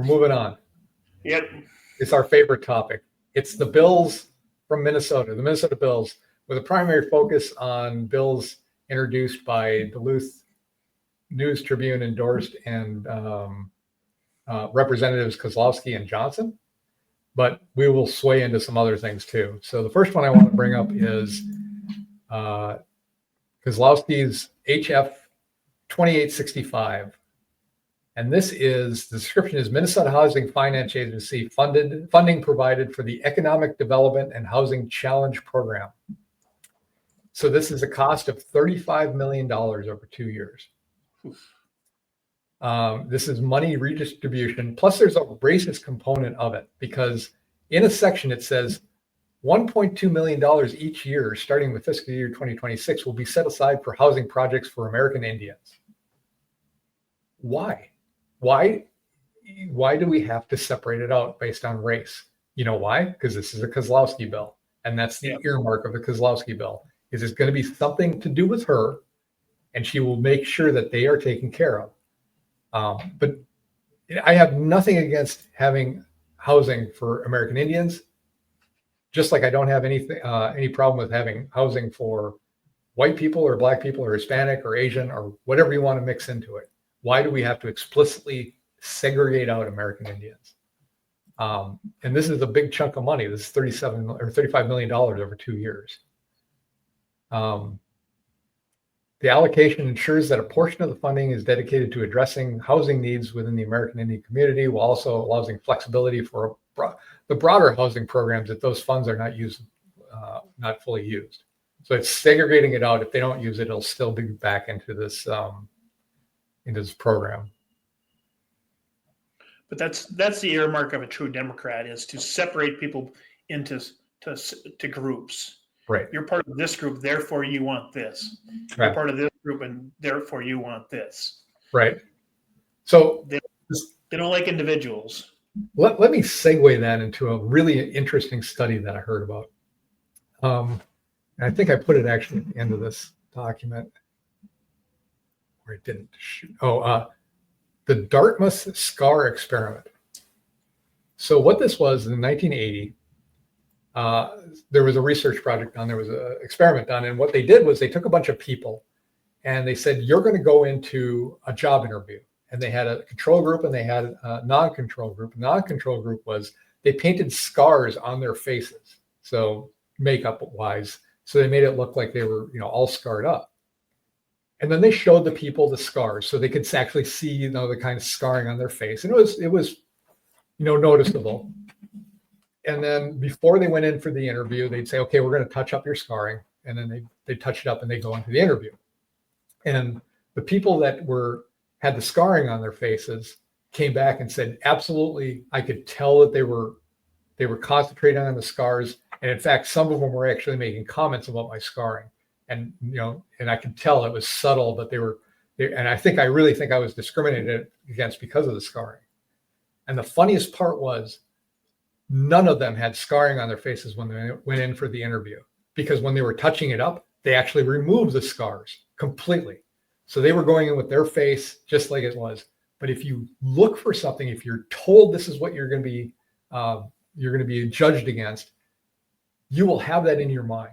We're moving on. Yep. It's our favorite topic. It's the bills from Minnesota, the Minnesota bills, with a primary focus on bills introduced by Duluth News Tribune endorsed and Representatives Kozlowski and Johnson. But we will sway into some other things too. So the first one I want to bring up is Kozlowski's HF 2865. And this is, the description is Minnesota Housing Finance Agency funding provided for the Economic Development and Housing Challenge Program. So this is a cost of $35 million over 2 years. This is money redistribution. Plus there's a racist component of it because in a section it says $1.2 million each year, starting with fiscal year 2026, will be set aside for housing projects for American Indians. Why? Why do we have to separate it out based on race? You know why? Because this is a Kozlowski bill. And that's the earmark of the Kozlowski bill. Is it's going to be something to do with her, and she will make sure that they are taken care of. But I have nothing against having housing for American Indians, just like I don't have any problem with having housing for white people or black people or Hispanic or Asian or whatever you want to mix into it. Why do we have to explicitly segregate out American Indians? And this is a big chunk of money. This is $35 million over 2 years. The allocation ensures that a portion of the funding is dedicated to addressing housing needs within the American Indian community, while also allowing flexibility for the broader housing programs if those funds are not fully used. So it's segregating it out. If they don't use it, it'll still be back into this program. But that's the earmark of a true Democrat, is to separate people into groups. Right. You're part of this group, therefore you want this. Right. You're part of this group, and therefore you want this. Right. So they don't like individuals. Let me segue that into a really interesting study that I heard about. And I think I put it actually at the end of this document. Or it didn't. The Dartmouth SCAR experiment. So what this was in 1980, there was a research project done, there was an experiment done, and what they did was they took a bunch of people and they said, you're going to go into a job interview. And they had a control group and they had a non-control group. Non-control group was they painted scars on their faces, so makeup wise. So they made it look like they were, all scarred up. And then they showed the people the scars so they could actually see, the kind of scarring on their face. And it was noticeable. And then before they went in for the interview, they'd say, okay, we're going to touch up your scarring. And then they touch it up and they go into the interview. And the people that had the scarring on their faces came back and said, absolutely, I could tell that they were concentrating on the scars. And in fact, some of them were actually making comments about my scarring. And, and I could tell it was subtle, but and I really think I was discriminated against because of the scarring. And the funniest part was none of them had scarring on their faces when they went in for the interview, because when they were touching it up, they actually removed the scars completely. So they were going in with their face just like it was. But if you look for something, if you're told this is what you're going to be judged against, you will have that in your mind.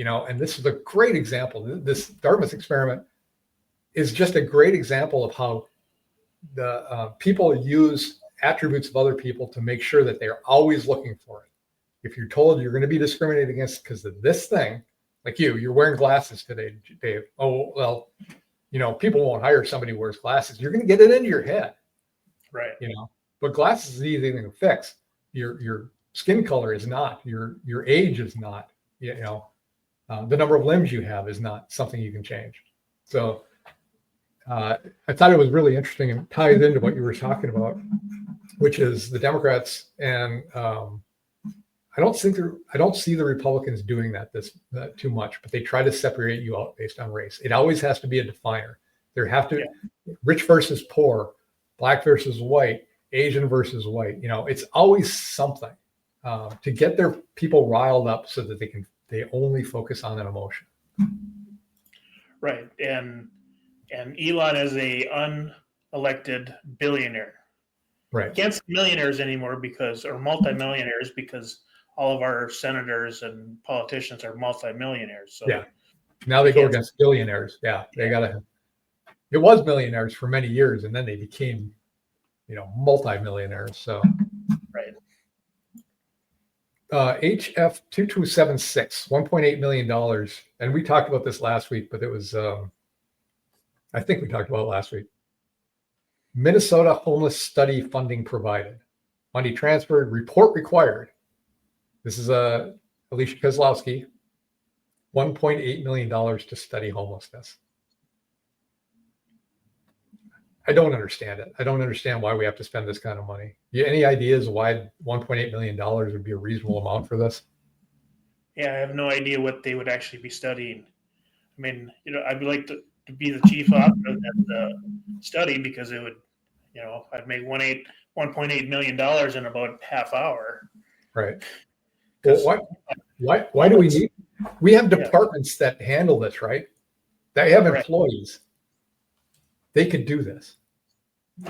And this is a great example. This Dartmouth experiment is just a great example of how the people use attributes of other people to make sure that they're always looking for it. If you're told you're going to be discriminated against because of this thing, like you're wearing glasses today, Dave. Oh, well, people won't hire somebody who wears glasses. You're going to get it into your head. Right. But glasses is an easy thing to fix. Your skin color is not, your age is not, the number of limbs you have is not something you can change. So I thought it was really interesting and ties into what you were talking about, which is the Democrats. And I don't see the Republicans doing that too much, but they try to separate you out based on race. It always has to be a definer. There have to rich versus poor, black versus white, Asian versus white. It's always something to get their people riled up so that they only focus on that emotion. Right. And Elon is a unelected billionaire. Right. Can't say millionaires anymore or multimillionaires, because all of our senators and politicians are multimillionaires. So Yeah. Now they go against billionaires. Yeah. They gotta. It was millionaires for many years, and then they became, multimillionaires. So. Right. HF 2276, $1.8 million. And we talked about this last week, but it was, I think we talked about it last week. Minnesota homeless study funding provided. Money transferred, report required. This is Alicia Kozlowski, $1.8 million to study homelessness. I don't understand it. I don't understand why we have to spend this kind of money. Any ideas why $1.8 million would be a reasonable amount for this? Yeah, I have no idea what they would actually be studying. I mean, I'd like to be the chief author of that study, because it would, I'd make $1.8 million in about a half hour. Right. Well, why do we need? We have departments that handle this, right? They have employees. They could do this.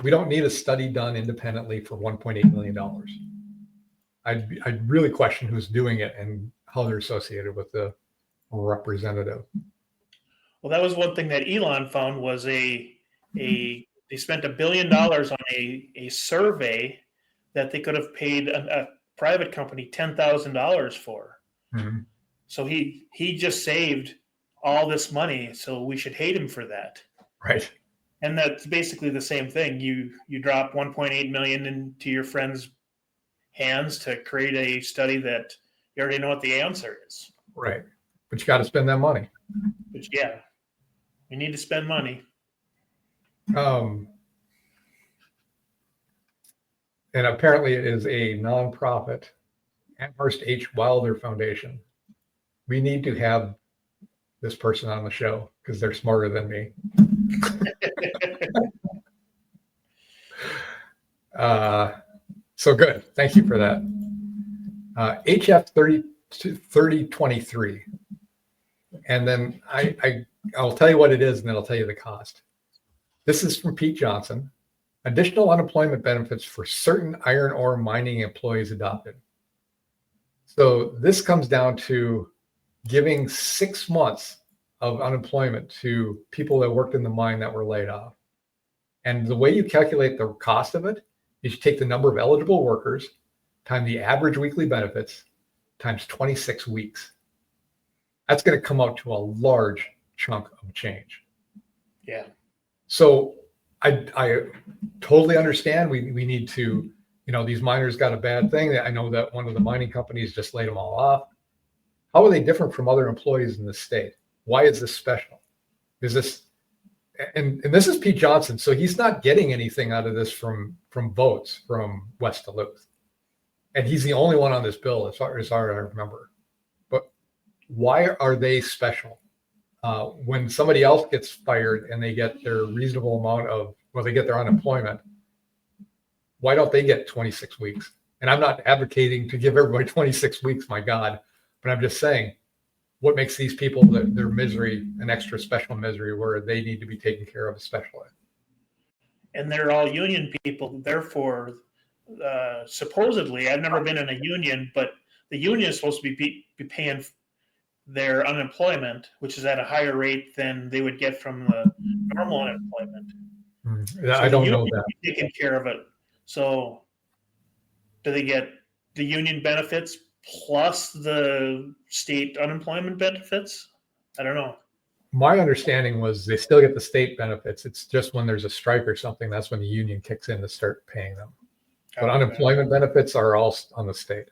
We don't need a study done independently for $1.8 million. I'd really question who's doing it and how they're associated with the representative. Well, that was one thing that Elon found was they spent $1 billion on a survey that they could have paid a private company $10,000 for. Mm-hmm. So he just saved all this money. So we should hate him for that. Right. And that's basically the same thing. You drop 1.8 million into your friend's hands to create a study that you already know what the answer is. Right. But you got to spend that money. But yeah, we need to spend money. And apparently it is a nonprofit, Amherst H. Wilder Foundation. We need to have this person on the show because they're smarter than me. So good. Thank you for that. HF 3023. And then I'll tell you what it is, and then I'll tell you the cost. This is from Pete Johnson. Additional unemployment benefits for certain iron ore mining employees adopted. So this comes down to giving 6 months of unemployment to people that worked in the mine that were laid off. And the way you calculate the cost of it is you take the number of eligible workers times the average weekly benefits times 26 weeks. That's going to come out to a large chunk of change. Yeah. So I totally understand we need to, these miners got a bad thing. I know that one of the mining companies just laid them all off. How are they different from other employees in the state? Why is this special? Is this, and this is Pete Johnson, so he's not getting anything out of this from votes from West Duluth. And he's the only one on this bill as far as I remember. But why are they special? When somebody else gets fired and they get their reasonable amount of, they get their unemployment, why don't they get 26 weeks? And I'm not advocating to give everybody 26 weeks, my God, but I'm just saying, what makes these people, their misery, an extra special misery where they need to be taken care of especially? And they're all union people. Therefore, supposedly, I've never been in a union, but the union is supposed to be paying their unemployment, which is at a higher rate than they would get from the normal unemployment. I don't know that. Taking care of it. So do they get the union benefits plus the state unemployment benefits? I don't know. My understanding was they still get the state benefits. It's just when there's a strike or something, that's when the union kicks in to start paying them. But unemployment benefits are all on the state,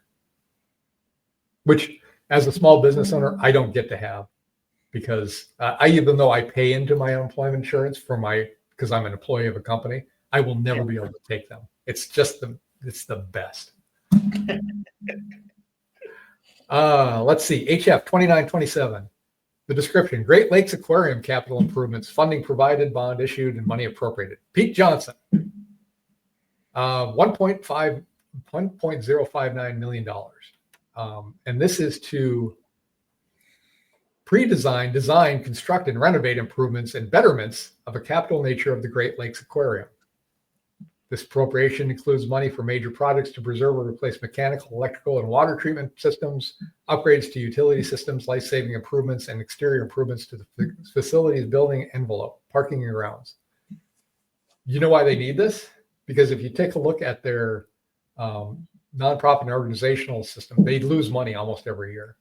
which as a small business owner, I don't get to have because even though I pay into my unemployment insurance because I'm an employee of a company, I will never be able to take them. It's just it's the best. Let's see, HF 2927. The description: Great Lakes Aquarium capital improvements, funding provided, bond issued, and money appropriated. Pete Johnson, $1.059 million. And this is to pre-design, design, construct, and renovate improvements and betterments of a capital nature of the Great Lakes Aquarium. This appropriation includes money for major projects to preserve or replace mechanical, electrical, and water treatment systems, upgrades to utility systems, life-saving improvements, and exterior improvements to the facility's building envelope, parking and grounds. You know why they need this? Because if you take a look at their nonprofit and organizational system, they lose money almost every year.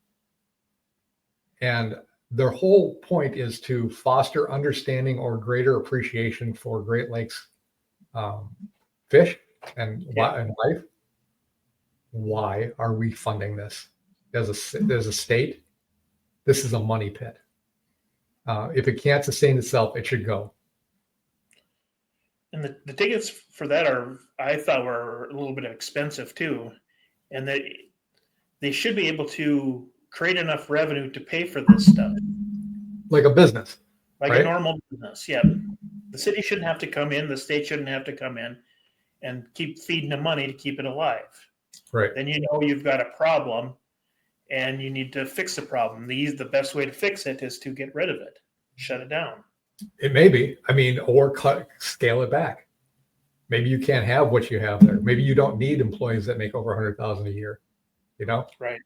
And their whole point is to foster understanding or greater appreciation for Great Lakes fish and life. Why are we funding this as a state? This is a money pit. If it can't sustain itself, it should go. And the tickets for that I thought were a little bit expensive too. And they should be able to create enough revenue to pay for this stuff. Like a business. Like right? a normal business, yeah. The city shouldn't have to come in, the state shouldn't have to come in and keep feeding the money to keep it alive. Right. Then you know you've got a problem and you need to fix the problem. The best way to fix it is to get rid of it, shut it down. It may be. I mean, or scale it back. Maybe you can't have what you have there. Maybe you don't need employees that make over $100,000 a year. You know? Right.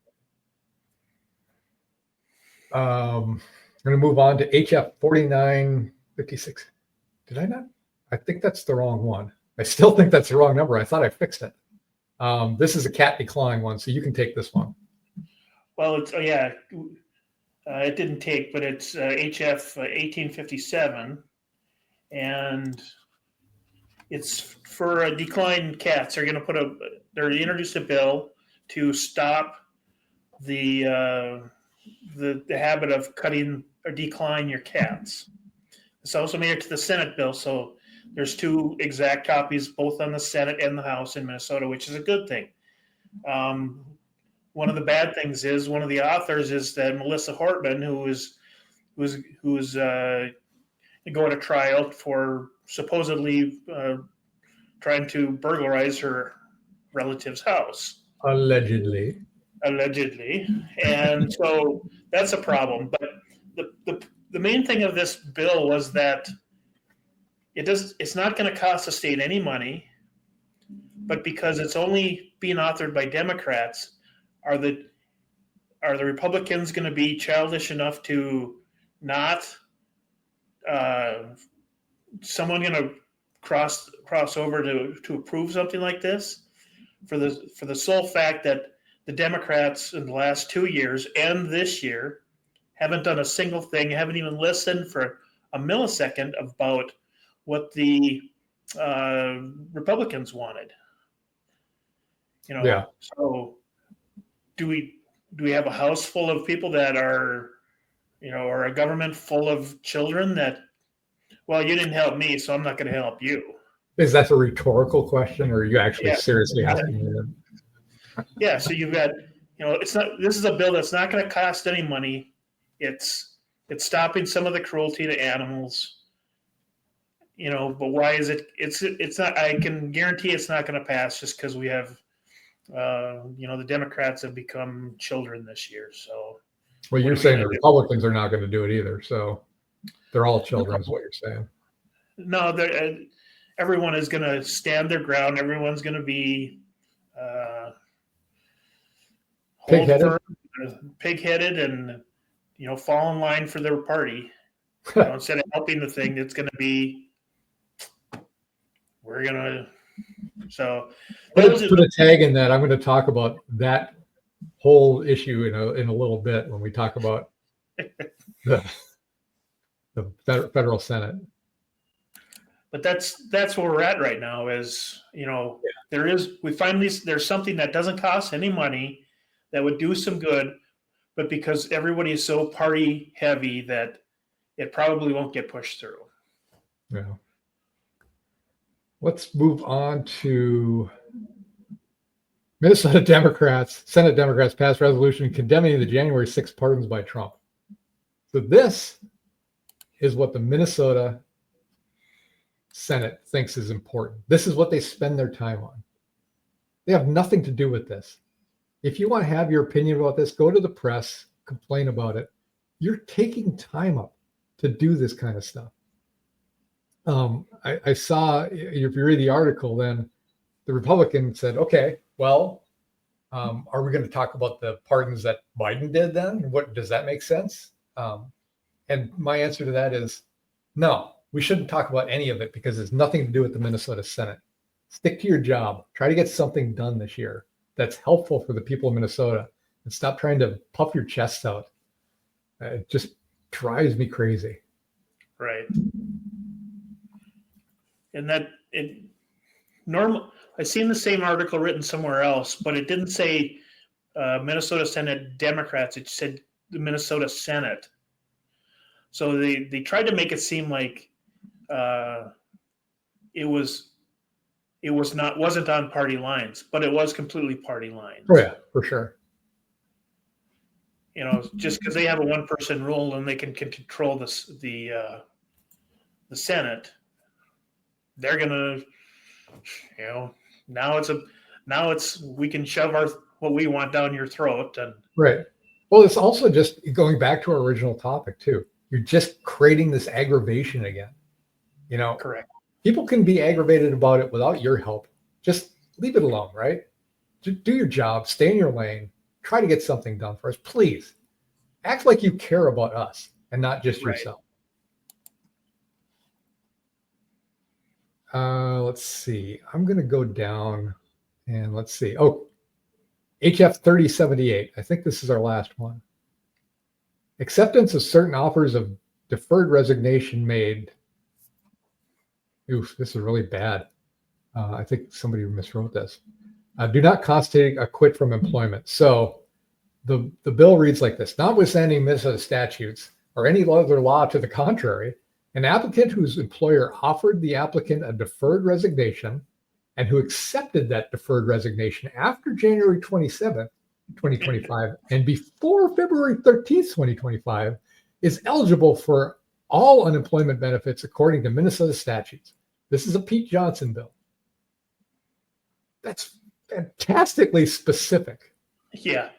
I'm going to move on to HF 4956. Did I not? I think that's the wrong one. I still think that's the wrong number. I thought I fixed it. This is a cat decline one, so you can take this one. Well, it's it didn't take, but it's HF 1857, and it's for declined cats. They're going to they're introduced a bill to stop the habit of cutting or decline your cats. It's also made it to the Senate bill, so there's two exact copies, both on the Senate and the House in Minnesota, which is a good thing. One of the bad things is one of the authors is that Melissa Hortman, who's going to trial for supposedly trying to burglarize her relative's house. Allegedly. And so that's a problem. But the main thing of this bill was that it's not going to cost the state any money, but because it's only being authored by Democrats, are the Republicans going to be childish enough to not someone going to cross over to approve something like this for the sole fact that the Democrats in the last 2 years and this year haven't done a single thing, haven't even listened for a millisecond about what the Republicans wanted. Yeah. So do we have a house full of people that are, or a government full of children that, well, you didn't help me, so I'm not going to help you? Is that a rhetorical question, or are you actually seriously asking me that? Yeah. So you've got, this is a bill that's not going to cost any money. It's stopping some of the cruelty to animals. But why is it? It's not. I can guarantee it's not going to pass just because we have, the Democrats have become children this year. So, well, you're saying the Republicans are not going to do it either. So they're all children, is what you're saying. No, everyone is going to stand their ground. Everyone's going to be pig-headed, and fall in line for their party. Instead of helping the thing, it's going to be. We're going to. So let's put a tag in that. I'm going to talk about that whole issue in a little bit when we talk about the federal Senate. But that's where we're at right now. Is there's something that doesn't cost any money that would do some good, but because everybody is so party heavy that it probably won't get pushed through. Yeah. Let's move on to Minnesota Democrats. Senate Democrats passed resolution condemning the January 6th pardons by Trump. So this is what the Minnesota Senate thinks is important. This is what they spend their time on. They have nothing to do with this. If you want to have your opinion about this, go to the press, complain about it. You're taking time up to do this kind of stuff. I saw, if you read the article, then the Republican said, okay, well, are we going to talk about the pardons that Biden did then? What does that make sense? And my answer to that is no, we shouldn't talk about any of it because it's nothing to do with the Minnesota Senate. Stick to your job. Try to get something done this year that's helpful for the people of Minnesota, and stop trying to puff your chests out. It just drives me crazy. Right. And that it normal. I seen the same article written somewhere else, but it didn't say Minnesota Senate Democrats. It said the Minnesota Senate. So they tried to make it seem like it wasn't on party lines, but it was completely party lines. Oh yeah, for sure. Just because they have a one-person rule and they can control the Senate, they're gonna, now it's we can shove what we want down your throat. And right. Well, it's also just going back to our original topic too. You're just creating this aggravation again. Correct. People can be aggravated about it without your help. Just leave it alone, right? Do your job, stay in your lane, try to get something done for us. Please act like you care about us and not just yourself. Let's see. I'm going to go down and let's see. Oh, HF 3078. I think this is our last one. Acceptance of certain offers of deferred resignation made. Oof, this is really bad. I think somebody miswrote this. Do not constitute a quit from employment. So the bill reads like this: notwithstanding Minnesota statutes or any other law to the contrary, an applicant whose employer offered the applicant a deferred resignation and who accepted that deferred resignation after January 27th, 2025, and before February 13th, 2025, is eligible for all unemployment benefits according to Minnesota statutes. This is a Pete Johnson bill. That's fantastically specific. Yeah.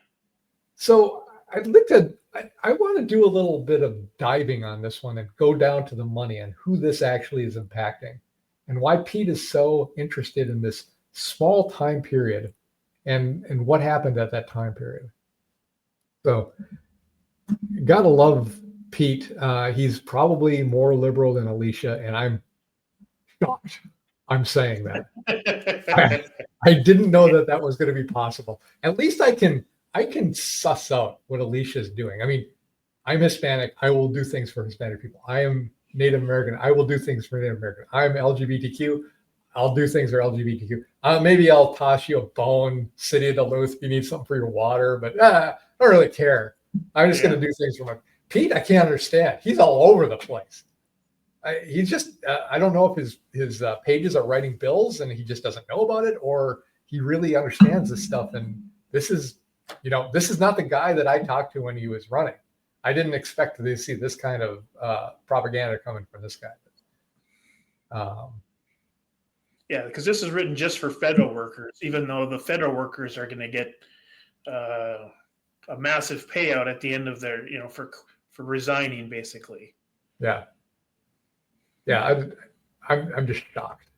So I want to do a little bit of diving on this one and go down to the money and who this actually is impacting and why Pete is so interested in this small time period and what happened at that time period. So gotta love Pete. He's probably more liberal than Alicia, and I'm shocked I'm saying that. I didn't know that was going to be possible. At least I can suss out what Alicia is doing. I mean, I'm Hispanic. I will do things for Hispanic people. I am Native American. I will do things for Native American. I'm LGBTQ. I'll do things for LGBTQ. Maybe I'll toss you a bone, City of Duluth, if you need something for your water, but I don't really care. I'm just going to do things for my Pete. I can't understand. He's all over the place. He's just, I don't know if his pages are writing bills and he just doesn't know about it, or he really understands this stuff. And this is not the guy that I talked to when he was running. I didn't expect to see this kind of propaganda coming from this guy. Yeah, because this is written just for federal workers, even though the federal workers are going to get a massive payout at the end of their, for resigning, basically. Yeah. Yeah, I'm just shocked.